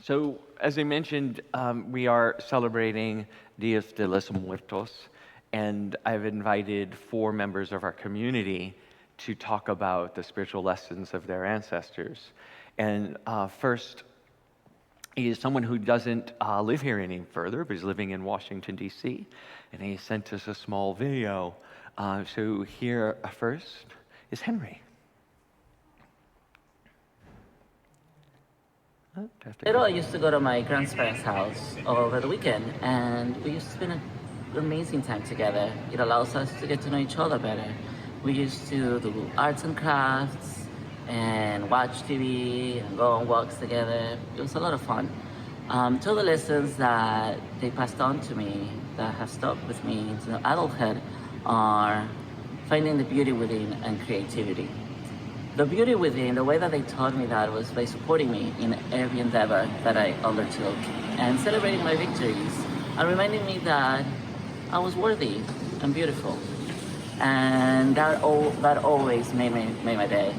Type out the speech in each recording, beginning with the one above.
So, as I mentioned, we are celebrating Dias de los Muertos, and I've invited 4 members of our community to talk about the spiritual lessons of their ancestors. And first is someone who doesn't live here any further, but is living in Washington, D.C., and he sent us a small video. So here first is Henry. I used to go to my grandparents' house over the weekend, and we used to spend an amazing time together. It allows us to get to know each other better. We used to do arts and crafts and watch TV and go on walks together. It was a lot of fun. Two of the lessons that they passed on to me that have stuck with me into adulthood are finding the beauty within and creativity. The beauty within, the way that they taught me that was by supporting me in every endeavor that I undertook and celebrating my victories and reminding me that I was worthy and beautiful. And that always made my day.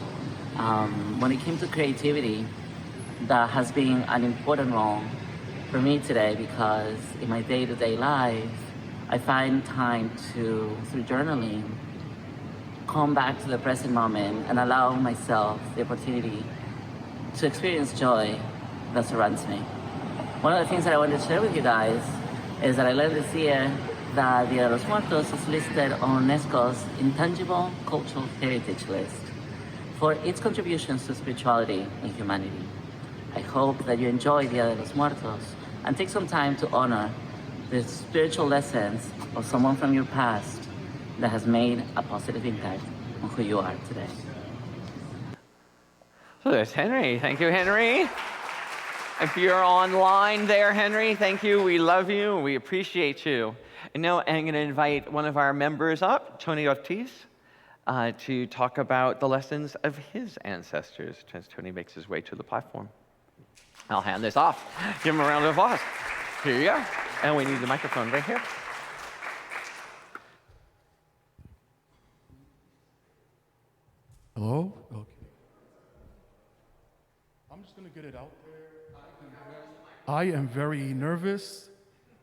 When it came to creativity, that has been an important role for me today because in my day-to-day life, I find time to, through journaling, come back to the present moment and allow myself the opportunity to experience joy that surrounds me. One of the things that I wanted to share with you guys is that I learned this year that Dia de los Muertos is listed on UNESCO's Intangible Cultural Heritage List for its contributions to spirituality and humanity. I hope that you enjoy Dia de los Muertos and take some time to honor the spiritual lessons of someone from your past that has made a positive impact on who you are today. So there's Henry. Thank you, Henry. If you're online there, Henry, thank you. We love you. We appreciate you. And now I'm going to invite one of our members up, Tony Ortiz, to talk about the lessons of his ancestors as Tony makes his way to the platform. I'll hand this off. Give him a round of applause. Here you go. And we need the microphone right here. Hello? Okay. I'm just going to get it out there. I am very nervous,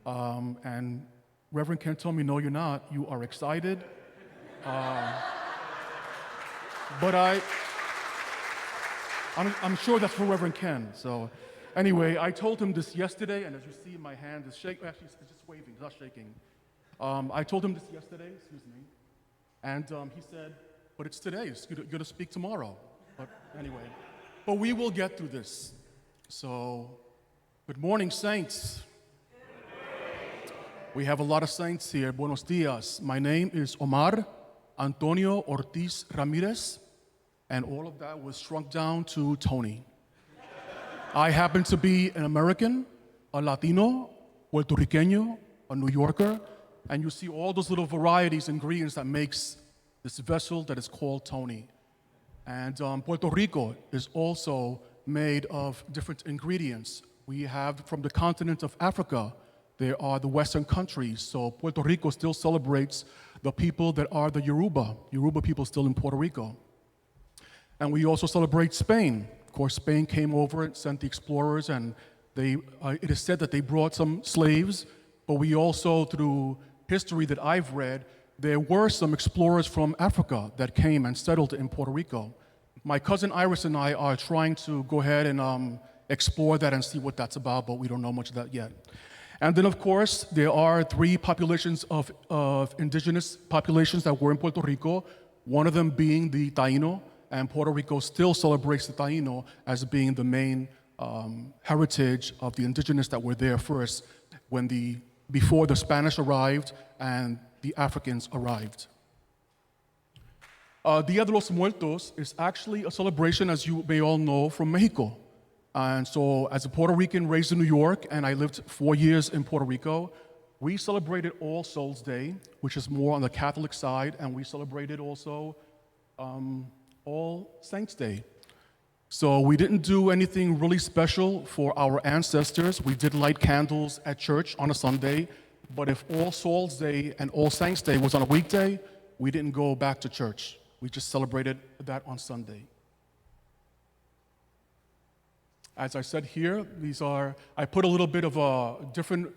and Reverend Ken told me, no, you're not. You are excited. But I'm sure that's for Reverend Ken. So anyway, I told him this yesterday, and as you see, my hand is shaking. Actually, it's just waving, it's not shaking. I told him this yesterday, excuse me, and he said, but it's today, you're going to speak tomorrow. But anyway, but we will get through this. So, good morning, saints. We have a lot of saints here. Buenos dias. My name is Omar Antonio Ortiz Ramirez, and all of that was shrunk down to Tony. I happen to be an American, a Latino, Puerto Riqueño, a New Yorker, and you see all those little varieties, ingredients that makes this vessel that is called Tony. And Puerto Rico is also made of different ingredients. We have from the continent of Africa, there are the Western countries. So Puerto Rico still celebrates the people that are the Yoruba people still in Puerto Rico. And we also celebrate Spain. Of course, Spain came over and sent the explorers, and it is said that they brought some slaves, but we also, through history that I've read, there were some explorers from Africa that came and settled in Puerto Rico. My cousin Iris and I are trying to go ahead and explore that and see what that's about, but we don't know much of that yet. And then, of course, there are 3 populations of indigenous populations that were in Puerto Rico, one of them being the Taino, and Puerto Rico still celebrates the Taino as being the main heritage of the indigenous that were there first before the Spanish arrived and the Africans arrived. Dia de los Muertos is actually a celebration, as you may all know, from Mexico. And so as a Puerto Rican raised in New York, and I lived 4 years in Puerto Rico, we celebrated All Souls Day, which is more on the Catholic side, and we celebrated also All Saints Day. So we didn't do anything really special for our ancestors. We did light candles at church on a Sunday, but if All Souls Day and All Saints Day was on a weekday, we didn't go back to church. We just celebrated that on Sunday. As I said here, I put a little bit of different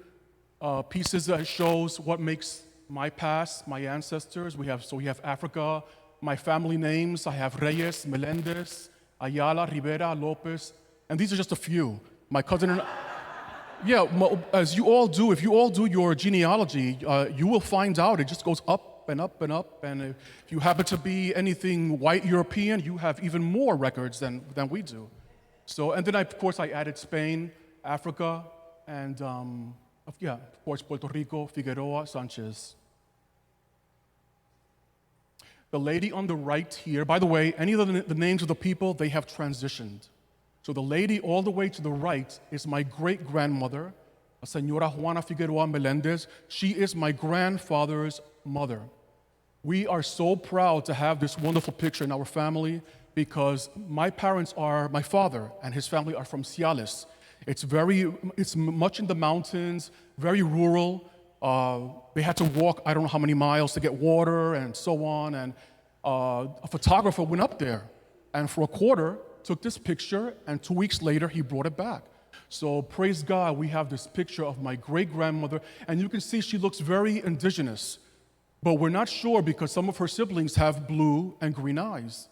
pieces that shows what makes my past, my ancestors. We have Africa, my family names. I have Reyes, Melendez, Ayala, Rivera, Lopez, and these are just a few. My cousin and yeah, as you all do, if you all do your genealogy, you will find out it just goes up and up and up. And if you happen to be anything white European, you have even more records than we do. So, and then of course I added Spain, Africa, and of course Puerto Rico, Figueroa, Sanchez. The lady on the right here, by the way, any of the names of the people, they have transitioned. So the lady all the way to the right is my great-grandmother, Señora Juana Figueroa Melendez. She is my grandfather's mother. We are so proud to have this wonderful picture in our family because my father and his family are from Ciales. It's much in the mountains, very rural. They had to walk, I don't know how many miles to get water and so on. And a photographer went up there and for a quarter took this picture, and 2 weeks later he brought it back. So praise God, we have this picture of my great-grandmother, and you can see she looks very indigenous. But we're not sure because some of her siblings have blue and green eyes.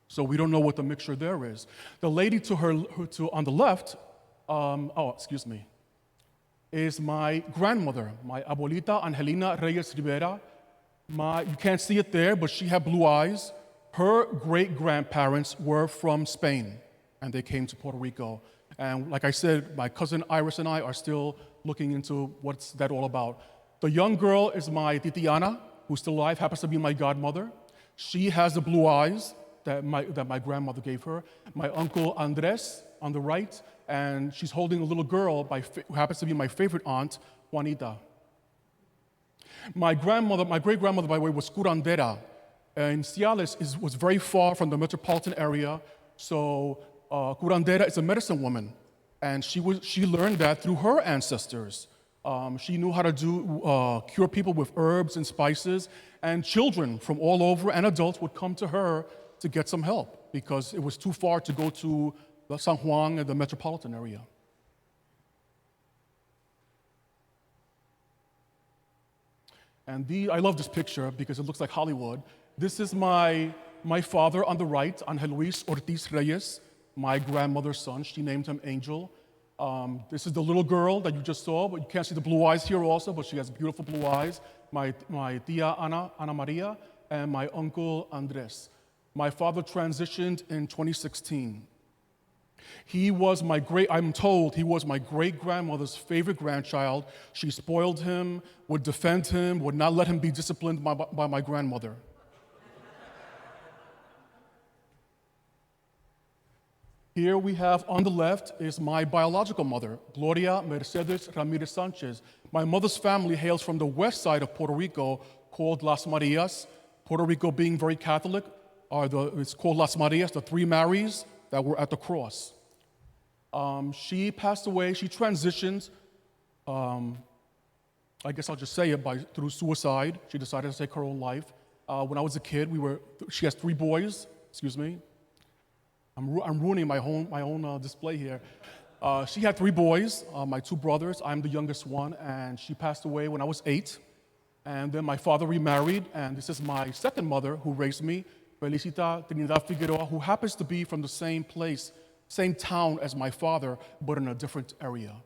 So we don't know what the mixture there is. The lady on the left, is my grandmother, my abuelita Angelina Reyes Rivera. You can't see it there, but she had blue eyes. Her great-grandparents were from Spain, and they came to Puerto Rico. And like I said, my cousin Iris and I are still looking into what's that all about. The young girl is my Titiana, who's still alive, happens to be my godmother. She has the blue eyes that my grandmother gave her. My uncle Andres on the right, and she's holding a little girl who happens to be my favorite aunt, Juanita. My great-grandmother, by the way, was curandera. And Ciales was very far from the metropolitan area, so curandera is a medicine woman, and she learned that through her ancestors. She knew how to cure people with herbs and spices, and children from all over and adults would come to her to get some help because it was too far to go to San Juan and the metropolitan area. And I love this picture because it looks like Hollywood. This is my father on the right, Angel Luis Ortiz Reyes, my grandmother's son. She named him Angel. This is the little girl that you just saw, but you can't see the blue eyes here also, but she has beautiful blue eyes. My tia Ana Maria, and my uncle Andres. My father transitioned in 2016. I'm told he was my great-grandmother's favorite grandchild. She spoiled him, would defend him, would not let him be disciplined by my grandmother. Here we have on the left is my biological mother, Gloria Mercedes Ramirez Sanchez. My mother's family hails from the west side of Puerto Rico called Las Marias. Puerto Rico being very Catholic, it's called Las Marias, the three Marys that were at the cross. She passed away, she transitioned, I guess I'll just say it, through suicide. She decided to take her own life. When I was a kid, she has 3 boys, excuse me. I'm ruining my own display here. She had 3 boys, my 2 brothers. I'm the youngest one, and she passed away when I was 8. And then my father remarried, and this is my second mother who raised me, Felicita Trinidad Figueroa, who happens to be from the same place, same town as my father, but in a different area.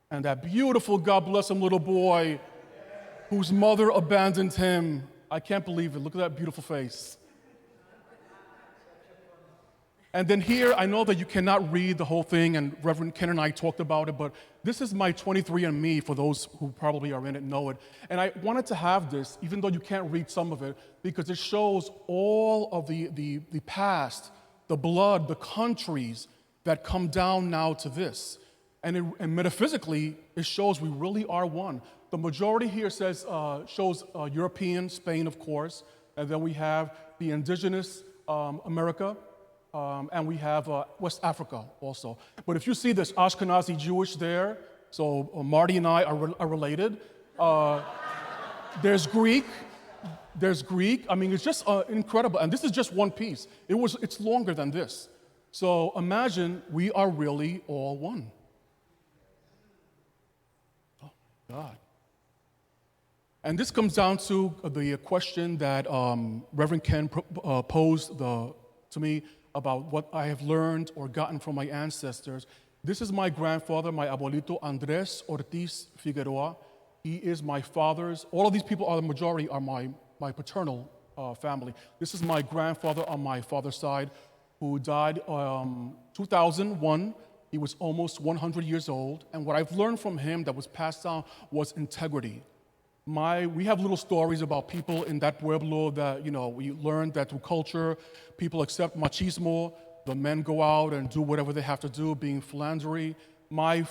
And that beautiful, God bless him, little boy, whose mother abandoned him. I can't believe it. Look at that beautiful face. And then here, I know that you cannot read the whole thing, and Reverend Ken and I talked about it, but this is my 23andMe for those who probably are in it, know it. And I wanted to have this, even though you can't read some of it, because it shows all of the past, the blood, the countries that come down now to this. And metaphysically, it shows we really are one. The majority here shows European, Spain, of course, and then we have the indigenous America, and we have West Africa also. But if you see this Ashkenazi Jewish there, so Marty and I are related. There's Greek, There's Greek. I mean, it's just incredible. And this is just one piece. It's longer than this. So imagine we are really all one. Oh, God. And this comes down to the question that Reverend Ken posed to me about what I have learned or gotten from my ancestors. This is my grandfather, my abuelito Andres Ortiz Figueroa. He is my father's. All of these people are the majority are my paternal family. This is my grandfather on my father's side, who died 2001. He was almost 100 years old. And what I've learned from him that was passed down was integrity. We have little stories about people in that pueblo that, we learned that through culture, people accept machismo. The men go out and do whatever they have to do, being philandry. My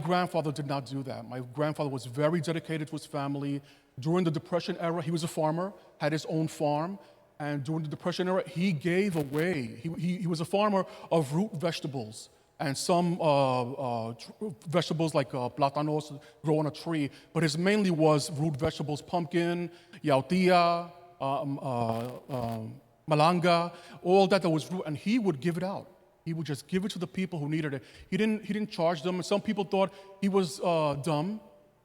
grandfather did not do that. My grandfather was very dedicated to his family. During the Depression era, he was a farmer, had his own farm. And during the Depression era, he gave away. He was a farmer of root vegetables. And some vegetables like plátanos grow on a tree, but his mainly was root vegetables, pumpkin, yautía, malanga, all that was root, and he would give it out. He would just give it to the people who needed it. He didn't charge them, and some people thought he was dumb,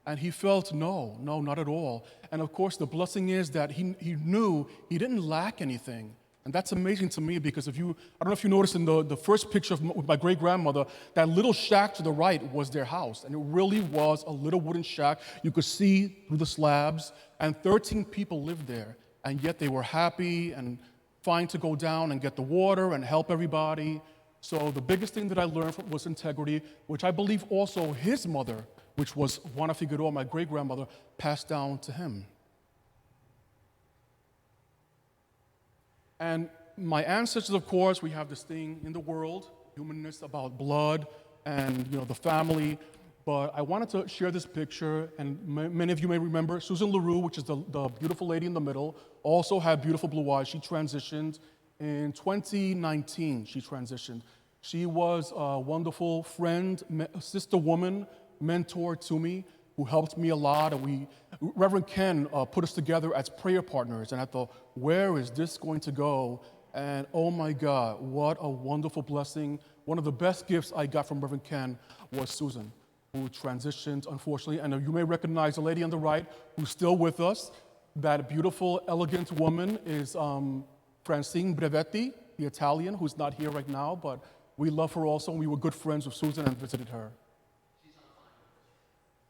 and he felt no, not at all. And of course, the blessing is that he knew he didn't lack anything. And that's amazing to me because I don't know if you noticed in the first picture of my great-grandmother, that little shack to the right was their house. And it really was a little wooden shack. You could see through the slabs. And 13 people lived there. And yet they were happy and fine to go down and get the water and help everybody. So the biggest thing that I learned was integrity, which I believe also his mother, which was Juana Figueroa, my great-grandmother, passed down to him. And my ancestors, of course, we have this thing in the world, humanness, about blood and the family. But I wanted to share this picture, and many of you may remember Susan LaRue, which is the beautiful lady in the middle, also had beautiful blue eyes. She transitioned in 2019. She was a wonderful friend, sister woman, mentor to me, who helped me a lot. And Reverend Ken put us together as prayer partners. And I thought, where is this going to go? And oh my God, what a wonderful blessing. One of the best gifts I got from Reverend Ken was Susan, who transitioned, unfortunately. And you may recognize the lady on the right who's still with us. That beautiful, elegant woman is Francine Brevetti, the Italian, who's not here right now, but we love her also. And we were good friends with Susan and visited her.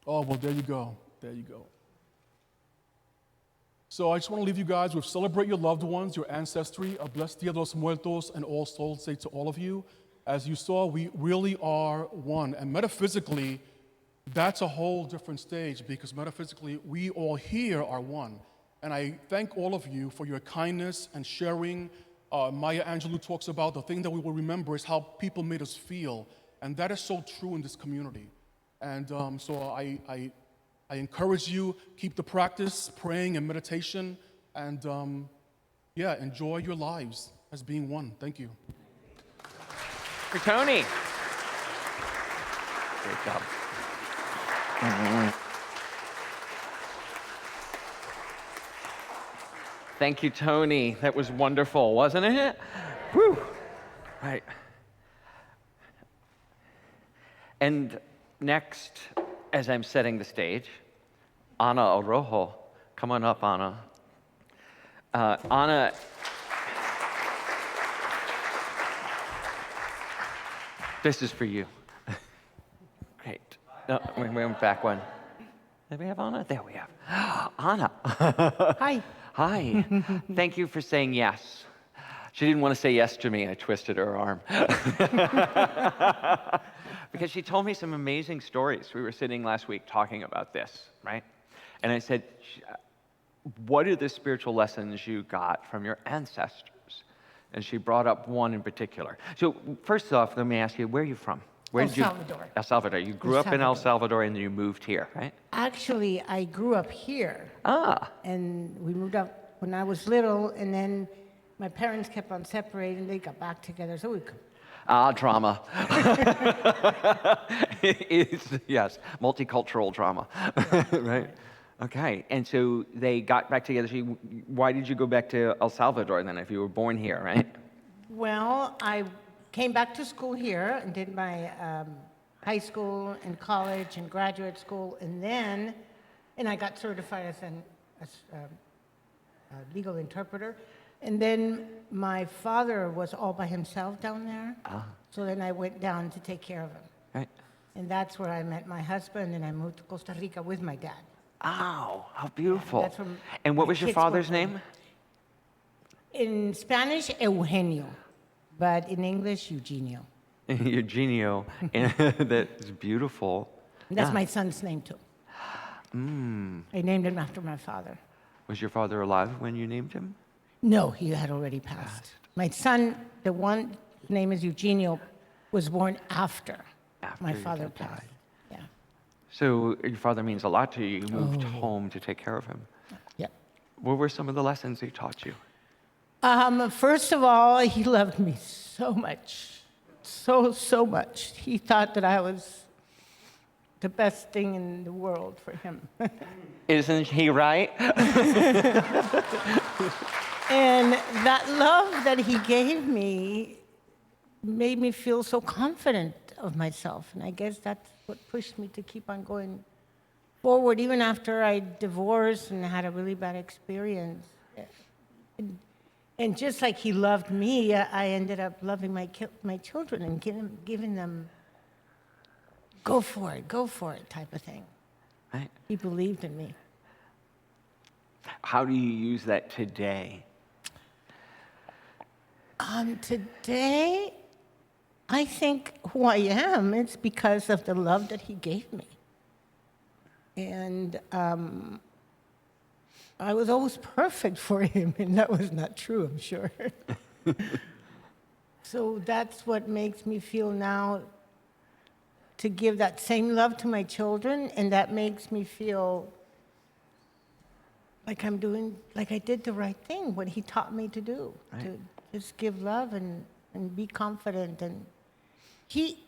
Oh, well, there you go. So I just want to leave you guys with celebrate your loved ones, your ancestry, a blessed Dia de los Muertos, and All Souls Day to all of you. As you saw, we really are one. And metaphysically, that's a whole different stage because metaphysically, we all here are one. And I thank all of you for your kindness and sharing. Maya Angelou talks about the thing that we will remember is how people made us feel. And that is so true in this community. And so I encourage you, keep the practice, praying and meditation, and enjoy your lives as being one. Thank you. For Tony. Great job. Thank you, Tony. That was wonderful, wasn't it? Whew. Right. And next, as I'm setting the stage, Ana Araujo. Come on up, Ana. Ana, this is for you. Great. No, we went back one. Did we have Ana? There we have. Ana. Hi. Hi. Thank you for saying yes. She didn't want to say yes to me. I twisted her arm. Because she told me some amazing stories. We were sitting last week talking about this, right? And I said, what are the spiritual lessons you got from your ancestors? And she brought up one in particular. So first off, let me ask you, where are you from? Where did Salvador. El Salvador. You grew up in El Salvador and then you moved here, right? Actually, I grew up here. And we moved up when I was little, and then my parents kept on separating. They got back together, so we could. Drama. It's, yes, multicultural drama, right? Okay, and so they got back together. So why did you go back to El Salvador then if you were born here, right? Well, I came back to school here and did my high school and college and graduate school, and I got certified as a legal interpreter. And then my father was all by himself down there, so then I went down to take care of him. Right. And that's where I met my husband, and I moved to Costa Rica with my dad. Oh, how beautiful. That's where And what my was your kids were father's born. name? In Spanish, Eugenio, but in English, Eugenio. Eugenio. And that's beautiful. That's Yeah. my son's name, too. I named him after my father. Was your father alive when you named him? No, he had already passed. My son, the one whose name is Eugenio, was born after my After your father dad passed. died. Yeah. So your father means a lot to you. You moved home to take care of him. Yeah. What were some of the lessons he taught you? First of all, he loved me so much, so much. He thought that I was the best thing in the world for him. Isn't he right? And that love that he gave me made me feel so confident of myself. And I guess that's what pushed me to keep on going forward, even after I divorced and had a really bad experience. And just like he loved me, I ended up loving my children and giving them, go for it type of thing. Right. He believed in me. How do you use that today? Today, I think who I am, it's because of the love that he gave me. And I was always perfect for him, and that was not true, I'm sure. So that's what makes me feel now to give that same love to my children, and that makes me feel like I did the right thing, what he taught me to do, Right. to just give love and be confident. And he,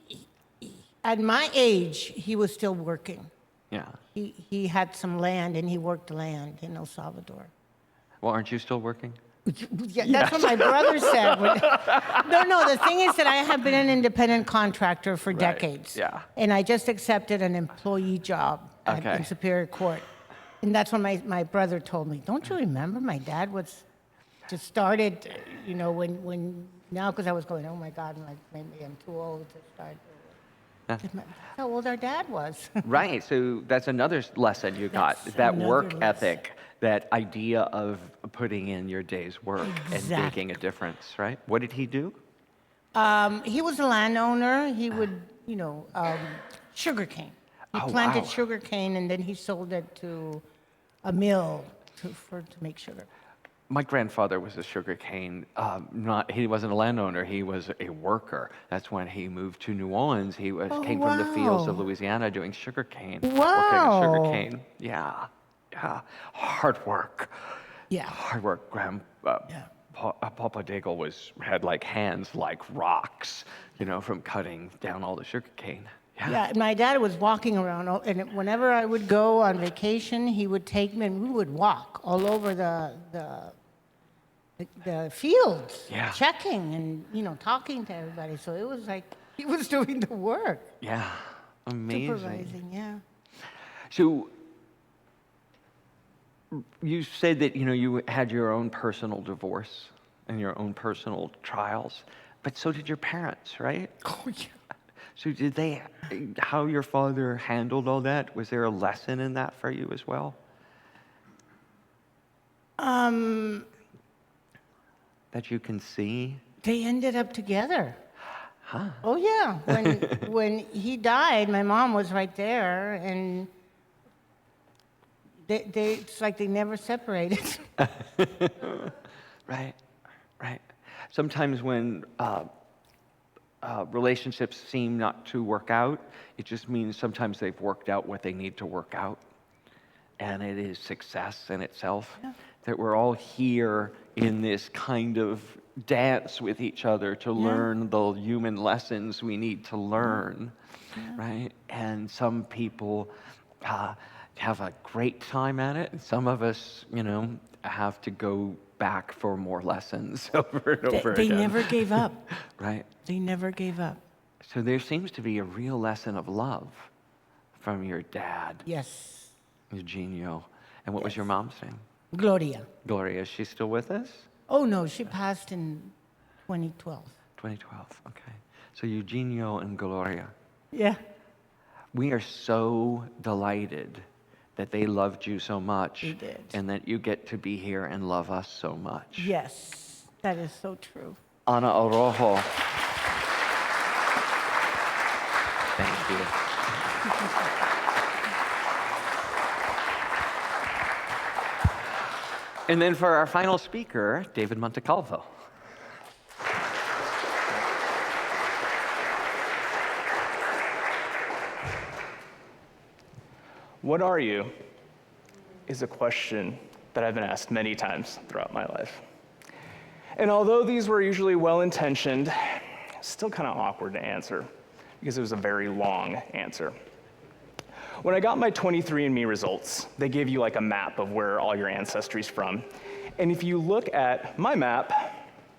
at my age, he was still working. Yeah. He had some land, and he worked land in El Salvador. Well, aren't you still working? Yeah, that's what my brother said. No, the thing is that I have been an independent contractor for decades. yeah. And I just accepted an employee job Okay. in Superior Court. And that's when my brother told me, don't you remember my dad just started, now because I was going, oh my God, maybe I'm too old to start. Yeah. That's how old our dad was. Right. So that's another lesson you got, That's that another work lesson. ethic, that idea of putting in your day's work and Exactly. making a difference, right? What did he do? He was a landowner. He would, sugarcane. He Oh, planted wow. sugarcane, and then he sold it to a mill to make sugar. My grandfather was a sugarcane, he wasn't a landowner, he was a worker. That's when he moved to New Orleans. He came from the fields of wow. Louisiana doing sugarcane. Wow. Working on sugarcane. Yeah. Hard work. Yeah. Hard work. Yeah. Papa Daigle had like hands like rocks, from cutting down all the sugarcane. Yeah, my dad was walking around, and whenever I would go on vacation, he would take me, and we would walk all over the fields, Yeah. checking and talking to everybody. So it was like he was doing the work, Yeah. Amazing. supervising. Yeah. So you said that you had your own personal divorce and your own personal trials, but so did your parents, right? Oh yeah. So how your father handled all that? Was there a lesson in that for you as well? That you can see? They ended up together. Huh? Oh yeah. When he died, my mom was right there, and it's like they never separated. Right. Sometimes when relationships seem not to work out, it just means sometimes they've worked out what they need to work out. And it is success in itself. Yeah. That we're all here in this kind of dance with each other to learn the human lessons we need to learn, right? And some people have a great time at it. And some of us, have to go back for more lessons over and over They again. never gave up. Right? They never gave up. So there seems to be a real lesson of love from your dad, Yes. Eugenio. And what was your mom's name? Gloria. Gloria. Is she still with us? Oh, no, she passed in 2012. 2012. Okay. So Eugenio and Gloria. Yeah. We are so delighted that they loved you so much. They did. And that you get to be here and love us so much. Yes, that is so true. Ana Araujo. Thank you. And then for our final speaker, David Monticalvo. What are you is a question that I've been asked many times throughout my life. And although these were usually well-intentioned, still kind of awkward to answer because it was a very long answer. When I got my 23andMe results, they give you like a map of where all your ancestry's from. And if you look at my map,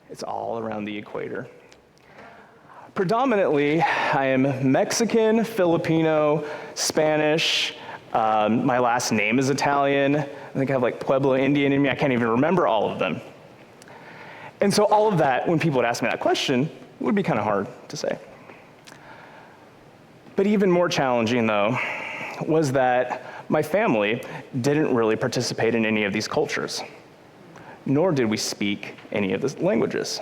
it's all around the equator. Predominantly, I am Mexican, Filipino, Spanish. My last name is Italian. I think I have like Pueblo Indian in me. I can't even remember all of them. And so all of that, when people would ask me that question, would be kind of hard to say. But even more challenging, though, was that my family didn't really participate in any of these cultures, nor did we speak any of the languages.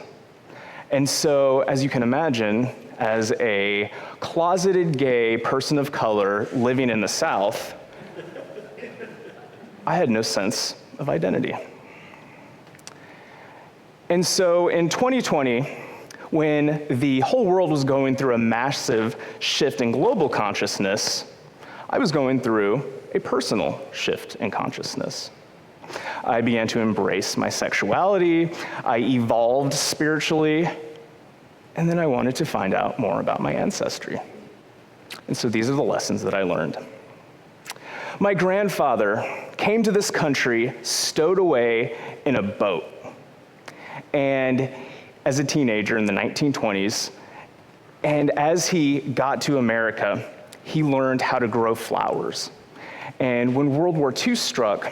And so, as you can imagine, as a closeted gay person of color living in the South, I had no sense of identity. And so in 2020, when the whole world was going through a massive shift in global consciousness, I was going through a personal shift in consciousness. I began to embrace my sexuality, I evolved spiritually, and then I wanted to find out more about my ancestry. And so these are the lessons that I learned. My grandfather came to this country stowed away in a boat. And as a teenager in the 1920s, and as he got to America, he learned how to grow flowers. And when World War II struck,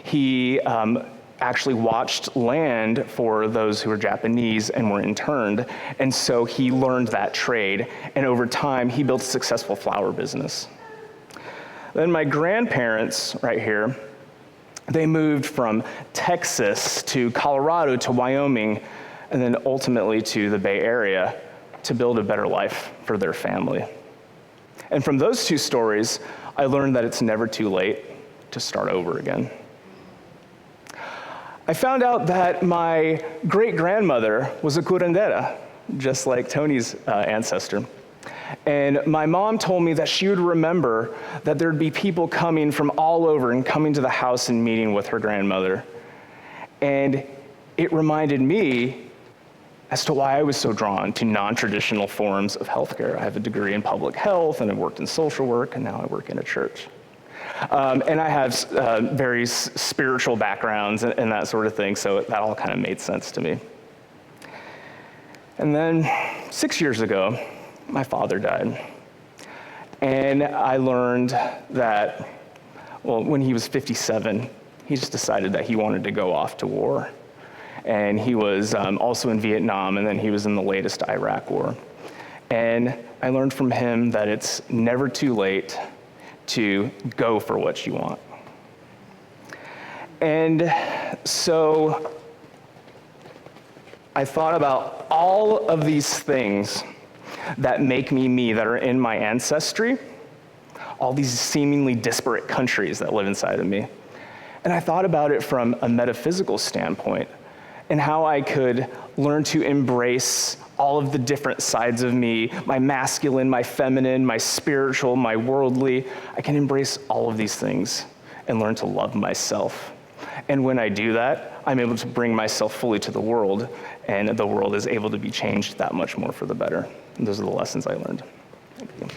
he actually watched land for those who were Japanese and were interned. And so he learned that trade. And over time, he built a successful flower business. Then my grandparents, right here, they moved from Texas to Colorado to Wyoming, and then ultimately to the Bay Area to build a better life for their family. And from those two stories, I learned that it's never too late to start over again. I found out that my great-grandmother was a curandera, just like Tony's ancestor. And my mom told me that she would remember that there'd be people coming from all over and coming to the house and meeting with her grandmother. And it reminded me as to why I was so drawn to non-traditional forms of healthcare. I have a degree in public health, and I've worked in social work, and now I work in a church. And I have very spiritual backgrounds and that sort of thing, so that all kind of made sense to me. And then 6 years ago, my father died. And I learned that, well, when he was 57, he just decided that he wanted to go off to war. And he was also in Vietnam, and then he was in the latest Iraq war. And I learned from him that it's never too late to go for what you want. And so I thought about all of these things that make me me, that are in my ancestry, all these seemingly disparate countries that live inside of me. And I thought about it from a metaphysical standpoint and how I could learn to embrace all of the different sides of me, my masculine, my feminine, my spiritual, my worldly. I can embrace all of these things and learn to love myself. And when I do that, I'm able to bring myself fully to the world, and the world is able to be changed that much more for the better. And those are the lessons I learned. Thank you.